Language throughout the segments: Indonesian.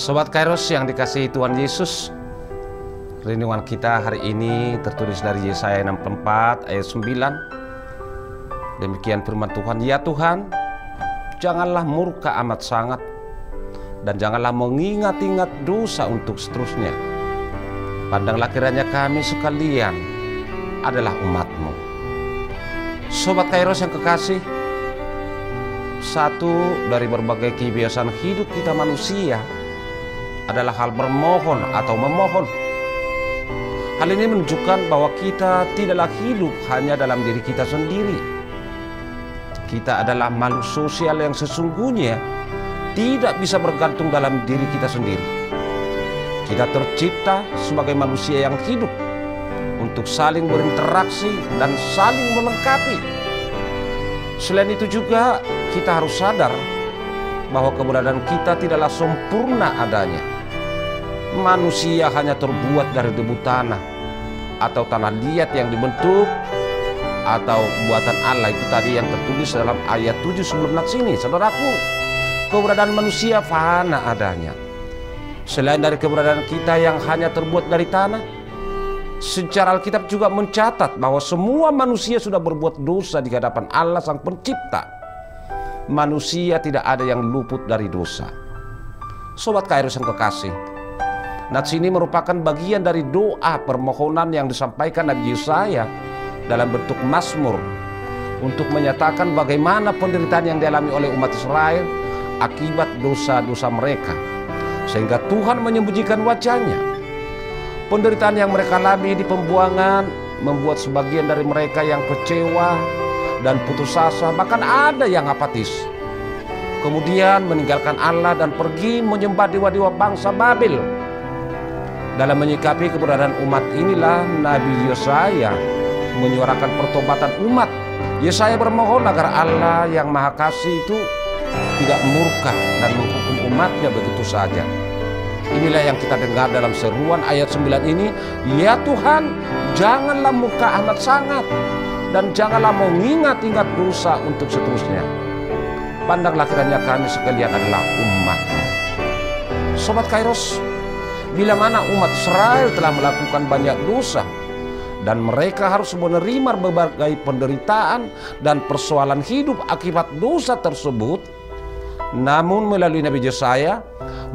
Sobat Kairos yang dikasihi Tuhan Yesus, renungan kita hari ini tertulis dari Yesaya 64 ayat 9. Demikian firman Tuhan, ya Tuhan, janganlah murka amat sangat, dan janganlah mengingat-ingat dosa untuk seterusnya. Pandanglah kiranya kami sekalian adalah umat-Mu. Sobat Kairos yang kekasih, satu dari berbagai kebiasaan hidup kita manusia adalah hal bermohon atau memohon. Hal ini menunjukkan bahwa kita tidaklah hidup hanya dalam diri kita sendiri. Kita adalah makhluk sosial yang sesungguhnya tidak bisa bergantung dalam diri kita sendiri. Kita tercipta sebagai manusia yang hidup untuk saling berinteraksi dan saling melengkapi. Selain itu juga kita harus sadar bahwa keberadaan kita tidaklah sempurna adanya. Manusia hanya terbuat dari debu tanah atau tanah liat yang dibentuk atau buatan Allah. Itu tadi yang tertulis dalam ayat 7 sebelum nats ini. Saudaraku, keberadaan manusia fana adanya. Selain dari keberadaan kita yang hanya terbuat dari tanah, secara Alkitab juga mencatat bahwa semua manusia sudah berbuat dosa di hadapan Allah Sang Pencipta. Manusia tidak ada yang luput dari dosa. Sobat Kairos yang kekasih, nats ini merupakan bagian dari doa permohonan yang disampaikan Nabi Yesaya dalam bentuk mazmur untuk menyatakan bagaimana penderitaan yang dialami oleh umat Israel akibat dosa-dosa mereka, sehingga Tuhan menyembunyikan wajahnya. Penderitaan yang mereka alami di pembuangan membuat sebagian dari mereka yang kecewa dan putus asa, bahkan ada yang apatis. Kemudian meninggalkan Allah dan pergi menyembah dewa-dewa bangsa Babel. Dalam menyikapi keberadaan umat inilah Nabi Yesaya menyuarakan pertobatan umat. Yesaya bermohon agar Allah yang Maha Kasih itu tidak murka dan menghukum umatnya begitu saja. Inilah yang kita dengar dalam seruan ayat 9 ini, ya Tuhan, janganlah murka amat sangat, dan janganlah mengingat-ingat dosa untuk seterusnya. Pandanglah kiranya kami sekalian adalah umat-Mu. Sobat Kairos, bila mana umat Israel telah melakukan banyak dosa dan mereka harus menerima berbagai penderitaan dan persoalan hidup akibat dosa tersebut, namun melalui Nabi Yesaya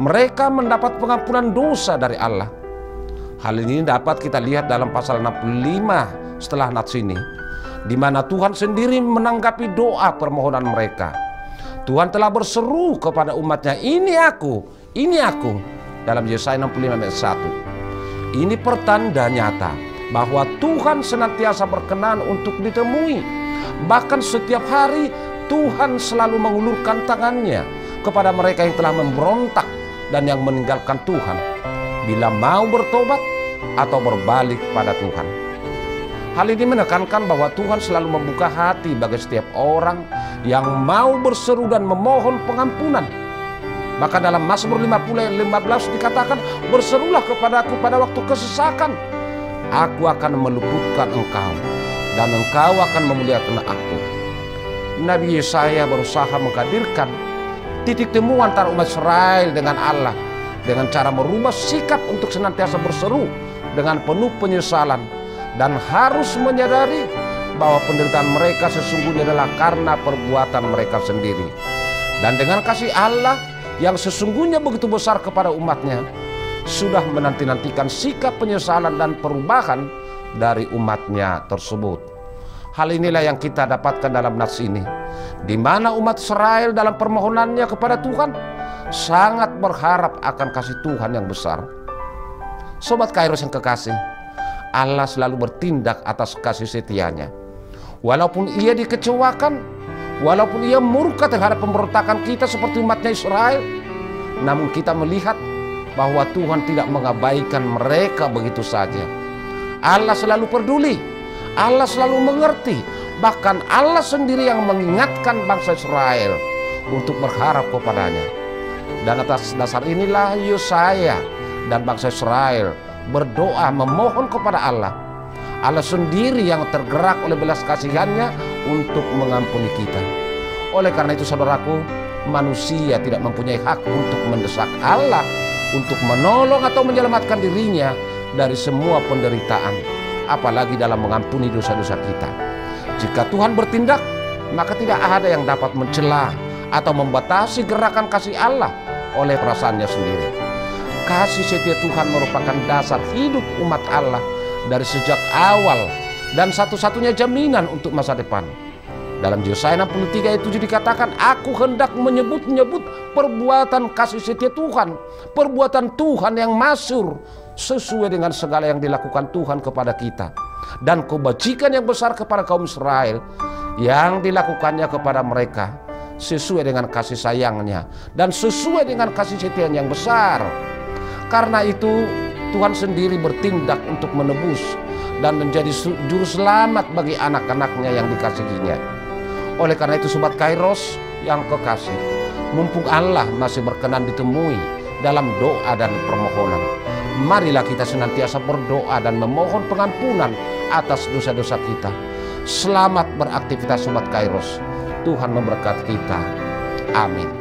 mereka mendapat pengampunan dosa dari Allah. Hal ini dapat kita lihat dalam pasal 65 setelah nats ini, di mana Tuhan sendiri menanggapi doa permohonan mereka. Tuhan telah berseru kepada umatnya, ini aku, dalam Yesaya 65 ayat 1. Ini pertanda nyata bahwa Tuhan senantiasa berkenan untuk ditemui. Bahkan setiap hari Tuhan selalu mengulurkan tangannya kepada mereka yang telah memberontak dan yang meninggalkan Tuhan, bila mau bertobat atau berbalik pada Tuhan. Hal ini menekankan bahwa Tuhan selalu membuka hati bagi setiap orang yang mau berseru dan memohon pengampunan. Maka dalam Mazmur 50 ayat 15 dikatakan, berserulah kepadaku pada waktu kesesakan, aku akan meluputkan engkau dan engkau akan memuliakan aku. Nabi Yesaya berusaha menghadirkan titik temu antara umat Israel dengan Allah dengan cara merubah sikap untuk senantiasa berseru dengan penuh penyesalan dan harus menyadari bahwa penderitaan mereka sesungguhnya adalah karena perbuatan mereka sendiri. Dan dengan kasih Allah yang sesungguhnya begitu besar kepada umatnya, sudah menanti-nantikan sikap penyesalan dan perubahan dari umatnya tersebut. Hal inilah yang kita dapatkan dalam nats ini, di mana umat Israel dalam permohonannya kepada Tuhan sangat berharap akan kasih Tuhan yang besar. Sobat Kairos yang kekasih, Allah selalu bertindak atas kasih setianya. Walaupun ia dikecewakan, walaupun ia murka terhadap pemberontakan kita seperti umatnya Israel, namun kita melihat bahwa Tuhan tidak mengabaikan mereka begitu saja. Allah selalu peduli, Allah selalu mengerti, bahkan Allah sendiri yang mengingatkan bangsa Israel untuk berharap kepadanya. Dan atas dasar inilah Yesaya dan bangsa Israel berdoa memohon kepada Allah. Allah sendiri yang tergerak oleh belas kasihannya untuk mengampuni kita. Oleh karena itu saudaraku, manusia tidak mempunyai hak untuk mendesak Allah untuk menolong atau menyelamatkan dirinya dari semua penderitaan, apalagi dalam mengampuni dosa-dosa kita. Jika Tuhan bertindak, maka tidak ada yang dapat mencela atau membatasi gerakan kasih Allah oleh perasaannya sendiri. Kasih setia Tuhan merupakan dasar hidup umat Allah dari sejak awal dan satu-satunya jaminan untuk masa depan. Dalam Yesaya 63 ayat 7 dikatakan, aku hendak menyebut-nyebut perbuatan kasih setia Tuhan, perbuatan Tuhan yang masyhur sesuai dengan segala yang dilakukan Tuhan kepada kita, dan kebajikan yang besar kepada kaum Israel yang dilakukannya kepada mereka sesuai dengan kasih sayangnya dan sesuai dengan kasih setianya yang besar. Karena itu Tuhan sendiri bertindak untuk menebus dan menjadi juru selamat bagi anak-anaknya yang dikasihinya. Oleh karena itu sobat Kairos yang kekasih, mumpung Allah masih berkenan ditemui dalam doa dan permohonan, marilah kita senantiasa berdoa dan memohon pengampunan atas dosa-dosa kita. Selamat beraktivitas sobat Kairos. Tuhan memberkati kita. Amin.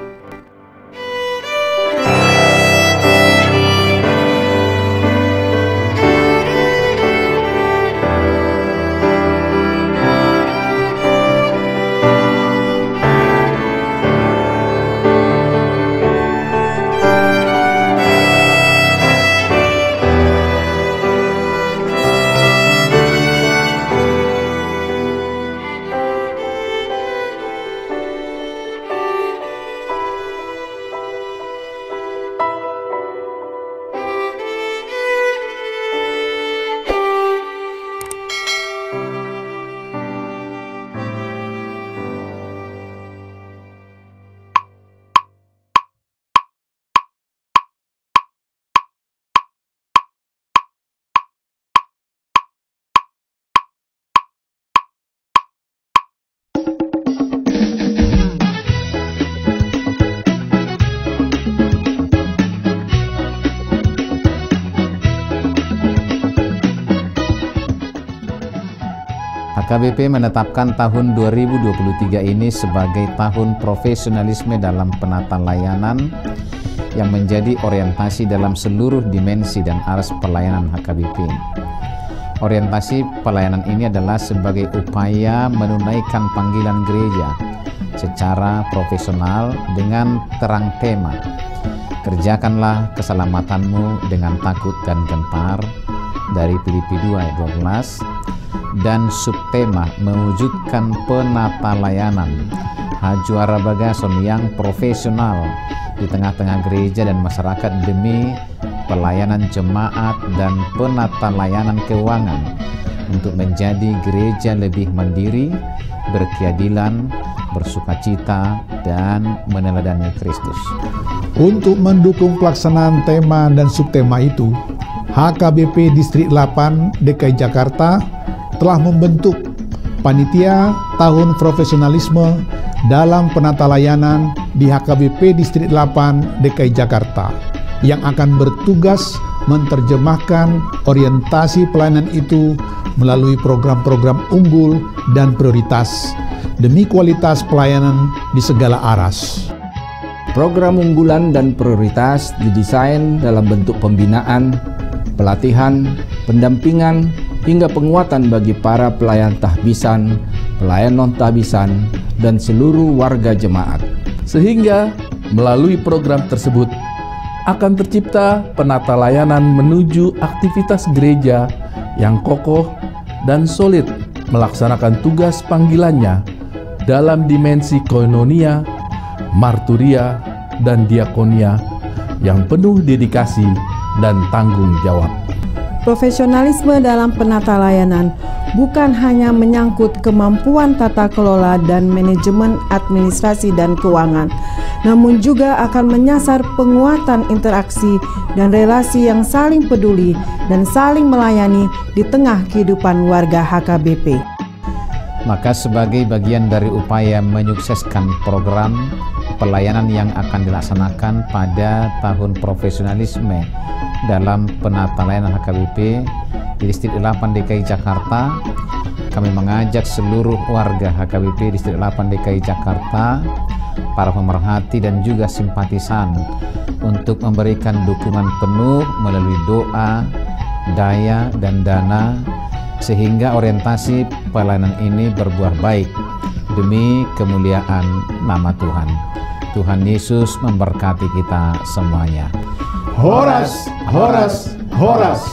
HKBP menetapkan tahun 2023 ini sebagai tahun profesionalisme dalam penata layanan yang menjadi orientasi dalam seluruh dimensi dan aras pelayanan HKBP. Orientasi pelayanan ini adalah sebagai upaya menunaikan panggilan gereja secara profesional dengan terang tema, kerjakanlah keselamatanmu dengan takut dan gentar, dari Filipi 2 ayat 12, dan subtema mewujudkan penata layanan Hajuara Bagason yang profesional di tengah-tengah gereja dan masyarakat demi pelayanan jemaat dan penata layanan keuangan untuk menjadi gereja lebih mandiri, berkeadilan, bersukacita, dan meneladani Kristus. Untuk mendukung pelaksanaan tema dan subtema itu, HKBP Distrik 8 DKI Jakarta telah membentuk Panitia Tahun Profesionalisme dalam Penata Layanan di HKBP Distrik 8 DKI Jakarta yang akan bertugas menerjemahkan orientasi pelayanan itu melalui program-program unggul dan prioritas demi kualitas pelayanan di segala aras. Program unggulan dan prioritas didesain dalam bentuk pembinaan, pelatihan, pendampingan, hingga penguatan bagi para pelayan tahbisan, pelayan non-tahbisan, dan seluruh warga jemaat. Sehingga melalui program tersebut akan tercipta penata layanan menuju aktivitas gereja yang kokoh dan solid melaksanakan tugas panggilannya dalam dimensi koinonia, marturia, dan diakonia yang penuh dedikasi dan tanggung jawab. Profesionalisme dalam penata layanan bukan hanya menyangkut kemampuan tata kelola dan manajemen administrasi dan keuangan, namun juga akan menyasar penguatan interaksi dan relasi yang saling peduli dan saling melayani di tengah kehidupan warga HKBP. Maka sebagai bagian dari upaya menyukseskan program pelayanan yang akan dilaksanakan pada tahun profesionalisme dalam penata layanan HKBP di Distrik 8 DKI Jakarta, kami mengajak seluruh warga HKBP Distrik 8 DKI Jakarta para pemerhati dan juga simpatisan untuk memberikan dukungan penuh melalui doa, daya, dan dana, sehingga orientasi pelayanan ini berbuah baik demi kemuliaan nama Tuhan. Tuhan Yesus memberkati kita semuanya. Horas, horas, horas.